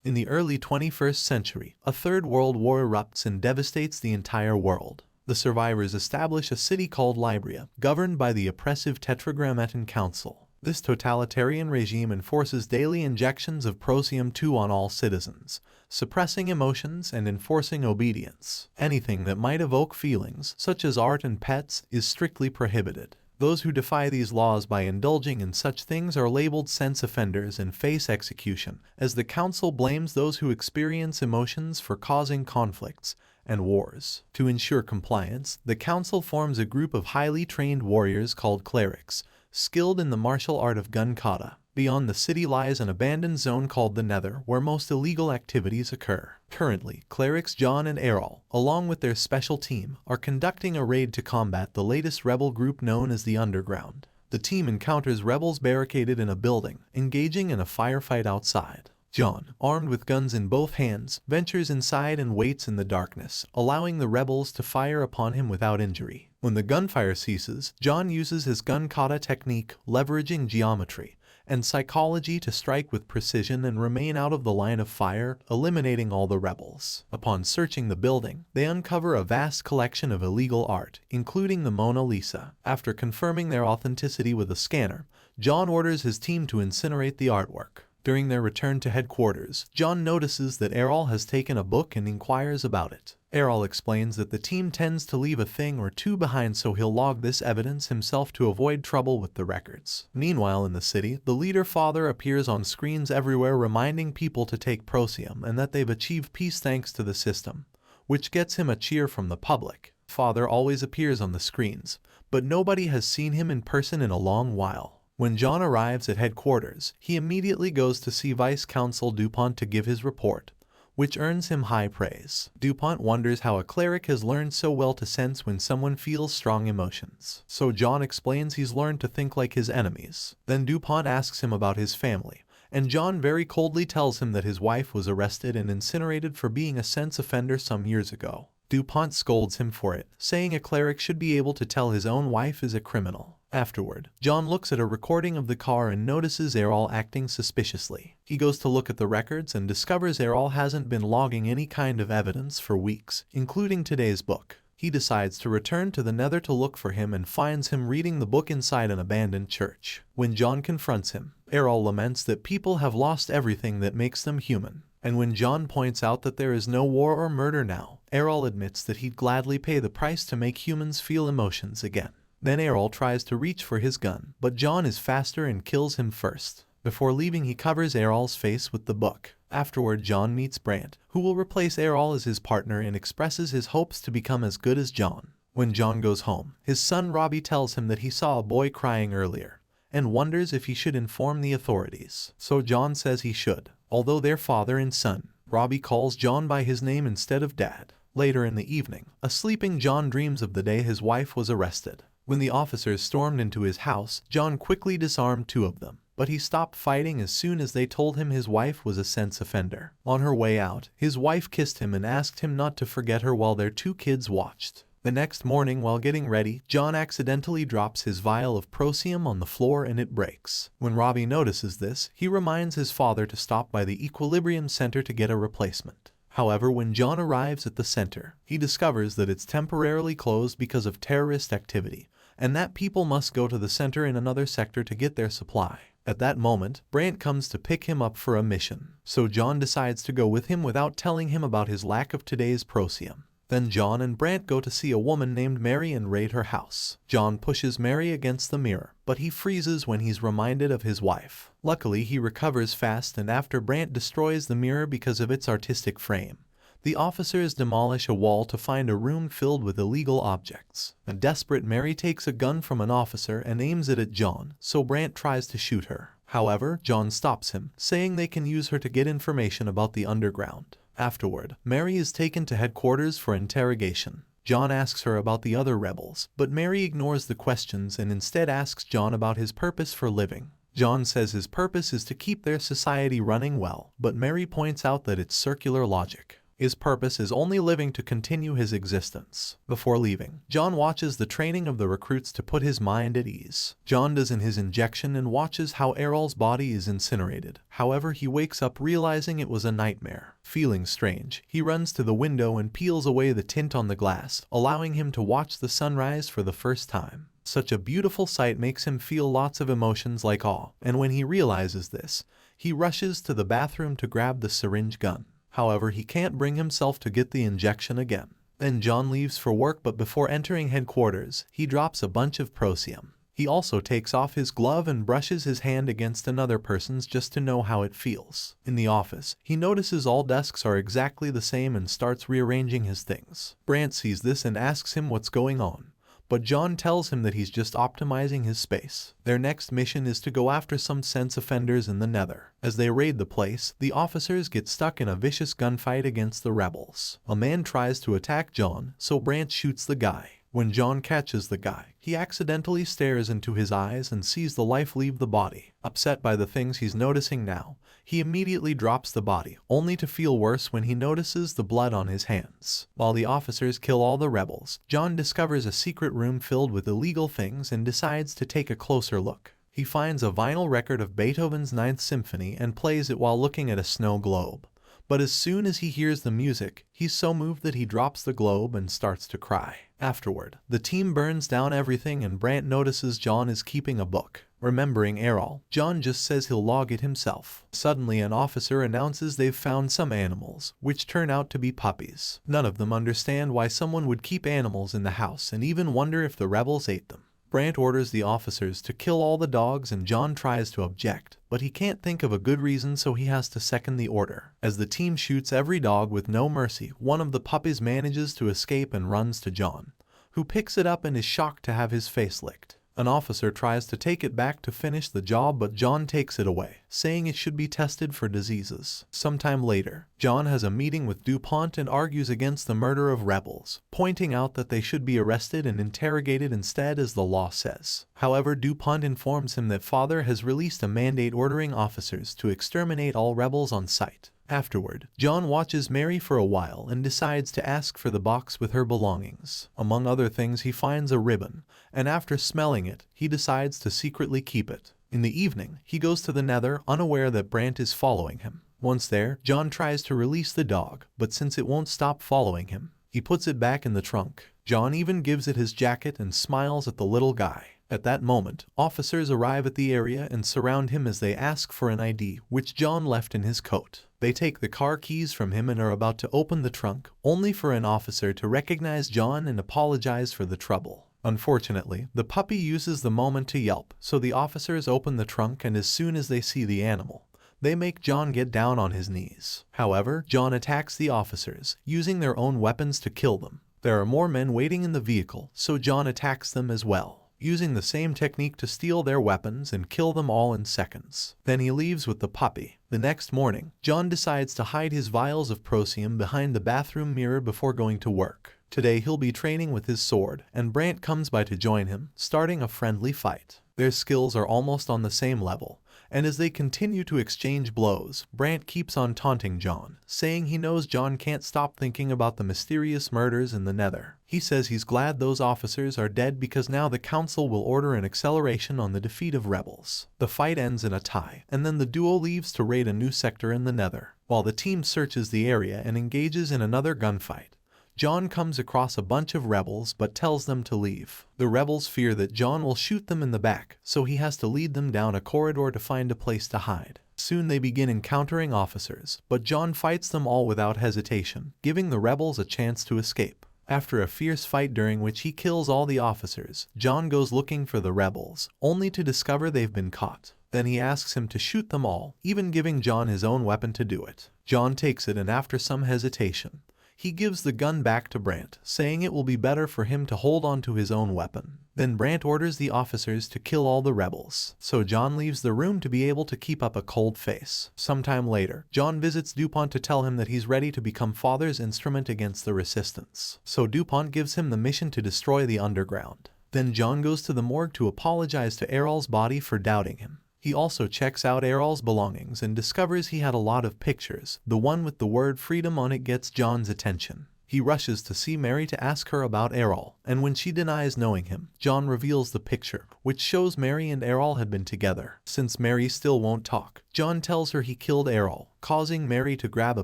In the early 21st century, a third world war erupts and devastates the entire world. The survivors establish a city called Libria, governed by the oppressive Tetragrammaton Council. This totalitarian regime enforces daily injections of Procyon-2 on all citizens, suppressing emotions and enforcing obedience. Anything that might evoke feelings, such as art and pets, is strictly prohibited. Those who defy these laws by indulging in such things are labeled sense offenders and face execution, as the council blames those who experience emotions for causing conflicts and wars. To ensure compliance, the council forms a group of highly trained warriors called Clerics, skilled in the martial art of gun kata. Beyond the city lies an abandoned zone called the Nether, where most illegal activities occur. Currently, Clerics John and Errol, along with their special team, are conducting a raid to combat the latest rebel group known as the Underground. The team encounters rebels barricaded in a building, engaging in a firefight outside. John, armed with guns in both hands, ventures inside and waits in the darkness, allowing the rebels to fire upon him without injury. When the gunfire ceases, John uses his gun kata technique, leveraging geometry and psychology to strike with precision and remain out of the line of fire, eliminating all the rebels. Upon searching the building, they uncover a vast collection of illegal art, including the Mona Lisa. After confirming their authenticity with a scanner, John orders his team to incinerate the artwork. During their return to headquarters, John notices that Errol has taken a book and inquires about it. Errol explains that the team tends to leave a thing or two behind, so he'll log this evidence himself to avoid trouble with the records. Meanwhile, in the city, the leader Father appears on screens everywhere, reminding people to take Procyon and that they've achieved peace thanks to the system, which gets him a cheer from the public. Father always appears on the screens, but nobody has seen him in person in a long while. When John arrives at headquarters, he immediately goes to see Vice Consul DuPont to give his report, which earns him high praise. DuPont wonders how a cleric has learned so well to sense when someone feels strong emotions. So John explains he's learned to think like his enemies. Then DuPont asks him about his family, and John very coldly tells him that his wife was arrested and incinerated for being a sense offender some years ago. DuPont scolds him for it, saying a cleric should be able to tell his own wife is a criminal. Afterward, John looks at a recording of the car and notices Errol acting suspiciously. He goes to look at the records and discovers Errol hasn't been logging any kind of evidence for weeks, including today's book. He decides to return to the Nether to look for him and finds him reading the book inside an abandoned church. When John confronts him, Errol laments that people have lost everything that makes them human. And when John points out that there is no war or murder now, Errol admits that he'd gladly pay the price to make humans feel emotions again. Then Errol tries to reach for his gun, but John is faster and kills him first. Before leaving, he covers Errol's face with the book. Afterward, John meets Brant, who will replace Errol as his partner, and expresses his hopes to become as good as John. When John goes home, his son Robbie tells him that he saw a boy crying earlier, and wonders if he should inform the authorities. So John says he should. Although they're father and son, Robbie calls John by his name instead of Dad. Later in the evening, a sleeping John dreams of the day his wife was arrested. When the officers stormed into his house, John quickly disarmed two of them, but he stopped fighting as soon as they told him his wife was a sense offender. On her way out, his wife kissed him and asked him not to forget her while their two kids watched. The next morning, while getting ready, John accidentally drops his vial of Procyon on the floor and it breaks. When Robbie notices this, he reminds his father to stop by the Equilibrium Center to get a replacement. However, when John arrives at the center, he discovers that it's temporarily closed because of terrorist activity, and that people must go to the center in another sector to get their supply. At that moment, Brant comes to pick him up for a mission, so John decides to go with him without telling him about his lack of today's Procyon. Then John and Brant go to see a woman named Mary and raid her house. John pushes Mary against the mirror, but he freezes when he's reminded of his wife. Luckily, he recovers fast, and after Brant destroys the mirror because of its artistic frame, the officers demolish a wall to find a room filled with illegal objects. A desperate Mary takes a gun from an officer and aims it at John, so Brant tries to shoot her. However, John stops him, saying they can use her to get information about the underground. Afterward, Mary is taken to headquarters for interrogation. John asks her about the other rebels, but Mary ignores the questions and instead asks John about his purpose for living. John says his purpose is to keep their society running well, but Mary points out that it's circular logic. His purpose is only living to continue his existence. Before leaving, John watches the training of the recruits to put his mind at ease. John does his injection and watches how Errol's body is incinerated. However, he wakes up realizing it was a nightmare. Feeling strange, he runs to the window and peels away the tint on the glass, allowing him to watch the sunrise for the first time. Such a beautiful sight makes him feel lots of emotions like awe, and when he realizes this, he rushes to the bathroom to grab the syringe gun. However, he can't bring himself to get the injection again. Then John leaves for work, but before entering headquarters, he drops a bunch of prosium. He also takes off his glove and brushes his hand against another person's just to know how it feels. In the office, he notices all desks are exactly the same and starts rearranging his things. Brant sees this and asks him what's going on, but John tells him that he's just optimizing his space. Their next mission is to go after some sense offenders in the Nether. As they raid the place, the officers get stuck in a vicious gunfight against the rebels. A man tries to attack John, so Brant shoots the guy. When John catches the guy, he accidentally stares into his eyes and sees the life leave the body. Upset by the things he's noticing now, he immediately drops the body, only to feel worse when he notices the blood on his hands. While the officers kill all the rebels, John discovers a secret room filled with illegal things and decides to take a closer look. He finds a vinyl record of Beethoven's Ninth Symphony and plays it while looking at a snow globe. But as soon as he hears the music, he's so moved that he drops the globe and starts to cry. Afterward, the team burns down everything and Brant notices John is keeping a book. Remembering Errol, John just says he'll log it himself. Suddenly, an officer announces they've found some animals, which turn out to be puppies. None of them understand why someone would keep animals in the house and even wonder if the rebels ate them. Brant orders the officers to kill all the dogs and John tries to object, but he can't think of a good reason, so he has to second the order. As the team shoots every dog with no mercy, one of the puppies manages to escape and runs to John, who picks it up and is shocked to have his face licked. An officer tries to take it back to finish the job, but John takes it away, saying it should be tested for diseases. Sometime later, John has a meeting with DuPont and argues against the murder of rebels, pointing out that they should be arrested and interrogated instead as the law says. However, DuPont informs him that Father has released a mandate ordering officers to exterminate all rebels on sight. Afterward, John watches Mary for a while and decides to ask for the box with her belongings. Among other things, he finds a ribbon, and after smelling it, he decides to secretly keep it. In the evening, he goes to the Nether, unaware that Brant is following him. Once there, John tries to release the dog, but since it won't stop following him, he puts it back in the trunk. John even gives it his jacket and smiles at the little guy. At that moment, officers arrive at the area and surround him as they ask for an ID, which John left in his coat. They take the car keys from him and are about to open the trunk, only for an officer to recognize John and apologize for the trouble. Unfortunately, the puppy uses the moment to yelp, so the officers open the trunk, and as soon as they see the animal, they make John get down on his knees. However, John attacks the officers, using their own weapons to kill them. There are more men waiting in the vehicle, so John attacks them as well, using the same technique to steal their weapons and kill them all in seconds. Then he leaves with the puppy. The next morning, John decides to hide his vials of prosium behind the bathroom mirror before going to work. Today he'll be training with his sword, and Brant comes by to join him, starting a friendly fight. Their skills are almost on the same level, and as they continue to exchange blows, Brant keeps on taunting John, saying he knows John can't stop thinking about the mysterious murders in the Nether. He says he's glad those officers are dead because now the council will order an acceleration on the defeat of rebels. The fight ends in a tie, and then the duo leaves to raid a new sector in the Nether. While the team searches the area and engages in another gunfight, John comes across a bunch of rebels but tells them to leave. The rebels fear that John will shoot them in the back, so he has to lead them down a corridor to find a place to hide. Soon they begin encountering officers, but John fights them all without hesitation, giving the rebels a chance to escape. After a fierce fight during which he kills all the officers, John goes looking for the rebels, only to discover they've been caught. Then he asks him to shoot them all, even giving John his own weapon to do it. John takes it, and after some hesitation, he gives the gun back to Brant, saying it will be better for him to hold on to his own weapon. Then Brant orders the officers to kill all the rebels, so John leaves the room to be able to keep up a cold face. Sometime later, John visits DuPont to tell him that he's ready to become Father's instrument against the resistance. So DuPont gives him the mission to destroy the underground. Then John goes to the morgue to apologize to Errol's body for doubting him. He also checks out Errol's belongings and discovers he had a lot of pictures. The one with the word freedom on it gets John's attention. He rushes to see Mary to ask her about Errol, and when she denies knowing him, John reveals the picture, which shows Mary and Errol had been together. Since Mary still won't talk, John tells her he killed Errol, causing Mary to grab a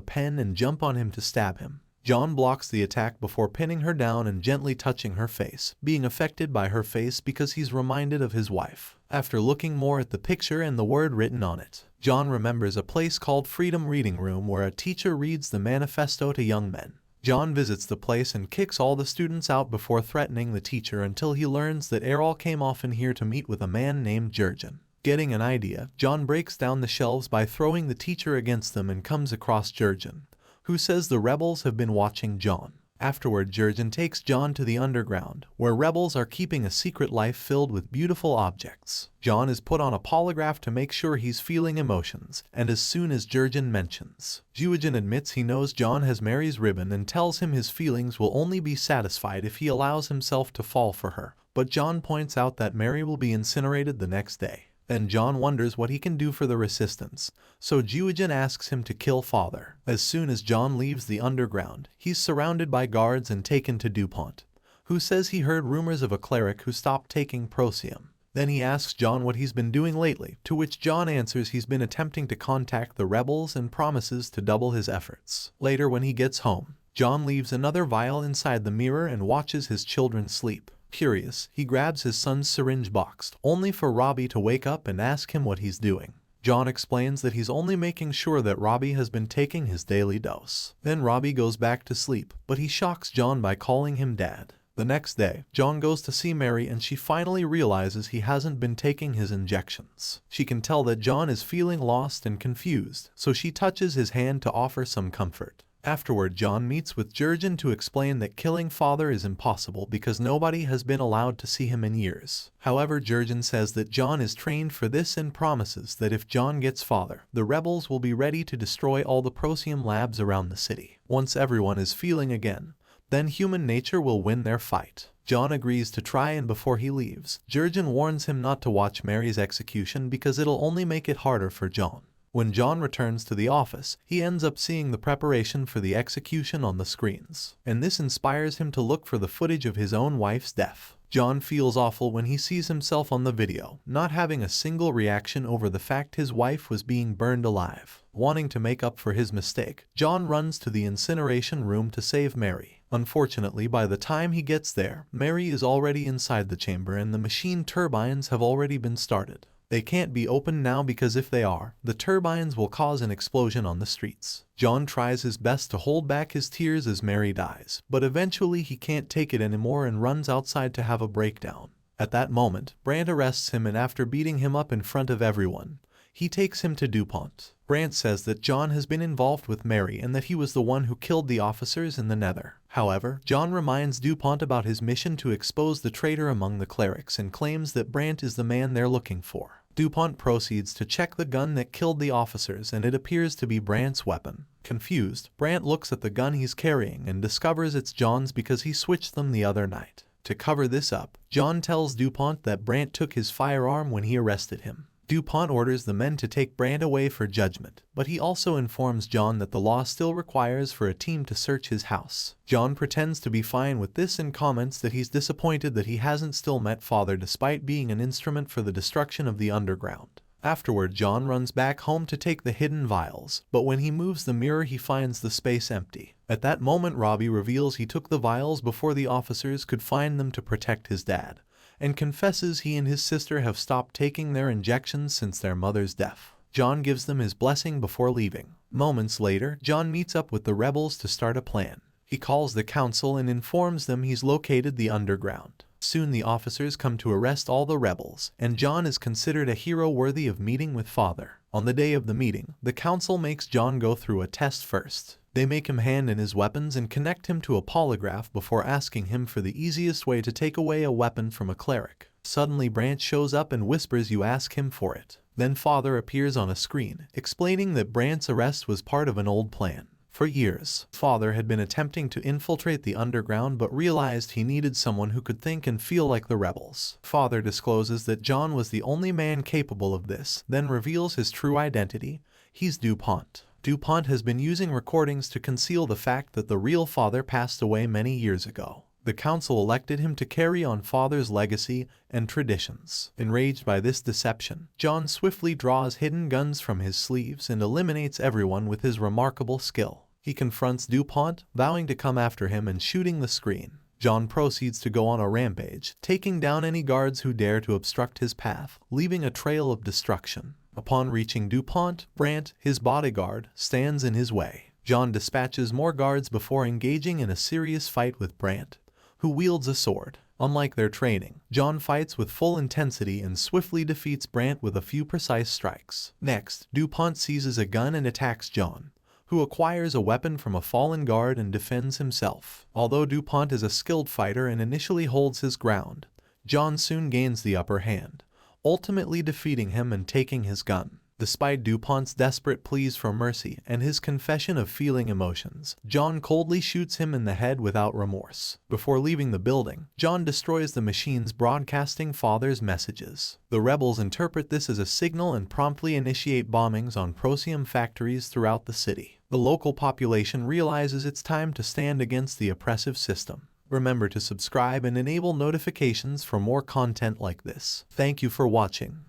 pen and jump on him to stab him. John blocks the attack before pinning her down and gently touching her face, being affected by her face because he's reminded of his wife. After looking more at the picture and the word written on it, John remembers a place called Freedom Reading Room where a teacher reads the manifesto to young men. John visits the place and kicks all the students out before threatening the teacher until he learns that Errol came often here to meet with a man named Jurgen. Getting an idea, John breaks down the shelves by throwing the teacher against them and comes across Jurgen, who says the rebels have been watching John. Afterward, Jurgen takes John to the underground, where rebels are keeping a secret life filled with beautiful objects. John is put on a polygraph to make sure he's feeling emotions, and as soon as Jurgen mentions, Jurgen admits he knows John has Mary's ribbon and tells him his feelings will only be satisfied if he allows himself to fall for her. But John points out that Mary will be incinerated the next day. Then John wonders what he can do for the resistance, so Jurgen asks him to kill Father. As soon as John leaves the underground, he's surrounded by guards and taken to DuPont, who says he heard rumors of a cleric who stopped taking Procyon. Then he asks John what he's been doing lately, to which John answers he's been attempting to contact the rebels and promises to double his efforts. Later, when he gets home, John leaves another vial inside the mirror and watches his children sleep. Curious, he grabs his son's syringe box, only for Robbie to wake up and ask him what he's doing. John explains that he's only making sure that Robbie has been taking his daily dose. Then Robbie goes back to sleep, but he shocks John by calling him Dad. The next day, John goes to see Mary and she finally realizes he hasn't been taking his injections. She can tell that John is feeling lost and confused, so she touches his hand to offer some comfort. Afterward, John meets with Jurgen to explain that killing Father is impossible because nobody has been allowed to see him in years. However, Jurgen says that John is trained for this and promises that if John gets Father, the rebels will be ready to destroy all the Procyon labs around the city. Once everyone is feeling again, then human nature will win their fight. John agrees to try, and before he leaves, Jurgen warns him not to watch Mary's execution because it'll only make it harder for John. When John returns to the office, he ends up seeing the preparation for the execution on the screens, and this inspires him to look for the footage of his own wife's death. John feels awful when he sees himself on the video, not having a single reaction over the fact his wife was being burned alive. Wanting to make up for his mistake, John runs to the incineration room to save Mary. Unfortunately, by the time he gets there, Mary is already inside the chamber and the machine turbines have already been started. They can't be opened now because if they are, the turbines will cause an explosion on the streets. John tries his best to hold back his tears as Mary dies, but eventually he can't take it anymore and runs outside to have a breakdown. At that moment, Brandt arrests him, and after beating him up in front of everyone, he takes him to DuPont. Brandt says that John has been involved with Mary and that he was the one who killed the officers in the Nether. However, John reminds DuPont about his mission to expose the traitor among the clerics and claims that Brandt is the man they're looking for. DuPont proceeds to check the gun that killed the officers, and it appears to be Brandt's weapon. Confused, Brandt looks at the gun he's carrying and discovers it's John's because he switched them the other night. To cover this up, John tells DuPont that Brandt took his firearm when he arrested him. DuPont orders the men to take Brandt away for judgment, but he also informs John that the law still requires for a team to search his house. John pretends to be fine with this and comments that he's disappointed that he hasn't still met Father despite being an instrument for the destruction of the underground. Afterward, John runs back home to take the hidden vials, but when he moves the mirror he finds the space empty. At that moment, Robbie reveals he took the vials before the officers could find them to protect his dad, and confesses he and his sister have stopped taking their injections since their mother's death. John gives them his blessing before leaving. Moments later, John meets up with the rebels to start a plan. He calls the council and informs them he's located the underground. Soon the officers come to arrest all the rebels, and John is considered a hero worthy of meeting with Father. On the day of the meeting, the council makes John go through a test first. They make him hand in his weapons and connect him to a polygraph before asking him for the easiest way to take away a weapon from a cleric. Suddenly, Brandt shows up and whispers you ask him for it. Then Father appears on a screen, explaining that Brandt's arrest was part of an old plan. For years, Father had been attempting to infiltrate the underground but realized he needed someone who could think and feel like the rebels. Father discloses that John was the only man capable of this, then reveals his true identity. He's DuPont. DuPont has been using recordings to conceal the fact that the real Father passed away many years ago. The council elected him to carry on Father's legacy and traditions. Enraged by this deception, John swiftly draws hidden guns from his sleeves and eliminates everyone with his remarkable skill. He confronts DuPont, vowing to come after him and shooting the screen. John proceeds to go on a rampage, taking down any guards who dare to obstruct his path, leaving a trail of destruction. Upon reaching DuPont, Brandt, his bodyguard, stands in his way. John dispatches more guards before engaging in a serious fight with Brandt, who wields a sword. Unlike their training, John fights with full intensity and swiftly defeats Brandt with a few precise strikes. Next, DuPont seizes a gun and attacks John, who acquires a weapon from a fallen guard and defends himself. Although DuPont is a skilled fighter and initially holds his ground, John soon gains the upper hand, ultimately defeating him and taking his gun. Despite DuPont's desperate pleas for mercy and his confession of feeling emotions, John coldly shoots him in the head without remorse. Before leaving the building, John destroys the machines broadcasting Father's messages. The rebels interpret this as a signal and promptly initiate bombings on Procyon factories throughout the city. The local population realizes it's time to stand against the oppressive system. Remember to subscribe and enable notifications for more content like this. Thank you for watching.